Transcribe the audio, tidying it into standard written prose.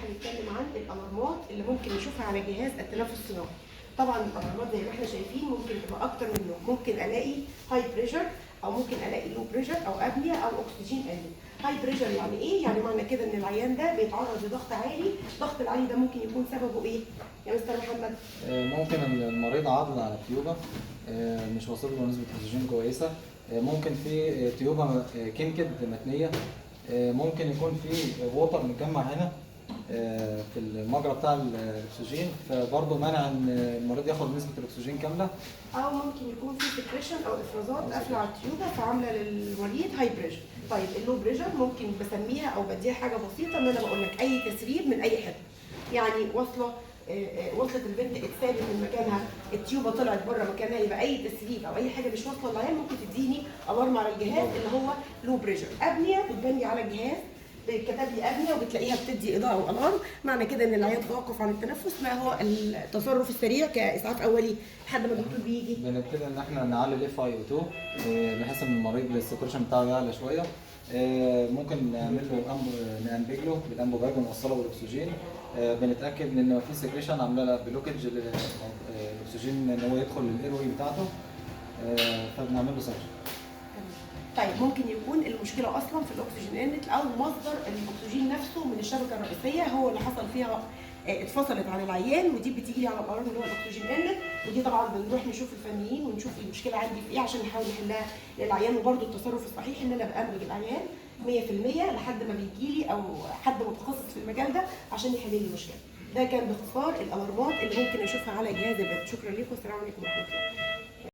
هنتكلم عن الالارمات اللي ممكن نشوفها على جهاز التنفس الصناعي. طبعا الالارمات زي ما احنا شايفين ممكن تبقى اكتر من نوع، ممكن الاقي هاي بريشر او ممكن الاقي لو بريشر او ابنيه او اكسجين قليل. هاي بريشر يعني ايه؟ يعني معنى كده ان العيان ده بيتعرض لضغط عالي، الضغط العالي ده ممكن يكون سببه ايه يا مستر محمد؟ ممكن المريض عضل على تيوبه مش واصل له نسبه اكسجين كويسه. ممكن في تيوبه كنكد متنيه. ممكن يكون في ووتر متجمع هنا في المجرى بتاع الاكسجين، فبرضه مانع ان المريض ياخد نسبه الاكسجين كامله. او ممكن يكون في سكريشن او افرازات قافله على التيوبه فعامله للمريض هاي بريشر. طيب اللو بريشر ممكن بسميها او بديها حاجه بسيطه ان انا بقول لك اي تسريب من اي حته، يعني وصلت البنت اتثابت من مكانها، التيوبه طلعت بره مكانها، يبقى اي تسريب او اي حاجه مش واصله للعيان ممكن تديني الارم على الجهاز اللي هو لو بريشر. ابنيه بتبان لي على الجهاز، كتب لي ابنيه وبتلاقيها بتدي اضاءه والارم، معنى كده ان العيان توقف عن التنفس، ما هو التصرف السريع كاسعاف اولي لحد ما الدكتور بيجي. بنبتدي ان احنا نعلي الاف اي او 2 بحيث ان المريض السكريشن بتاعه يعلى شويه. ممكن نعمل له نأنبج له بالانبوباج ونوصله بالاكسجين. بنتاكد ان مفيش سكريشن، عامله له بلوكج الاكسجين ان هو يدخل الايروي بتاعته، فبنعمل له سكشن. طيب ممكن يكون المشكله اصلا في الاكسجين انت او مصدر الاكسجين نفسه من الشبكه الرئيسيه هو اللي حصل فيها اتفصلت عن العيان، ودي بتيجي لي على القرار اللي هو الاكسجين انت، ودي طبعا بنروح نشوف الفنيين ونشوف المشكله عندي في ايه عشان نحاول نحلها للعيان. وبرده التصرف الصحيح ان انا بأنبج العيان 100% لحد ما بيجي لي او حد متخصص في المجال ده عشان يحل لي المشكله. ده كان باختصار الالارمات اللي ممكن اشوفها على جهاز البث. شكرا لكم والسلام عليكم ورحمه الله.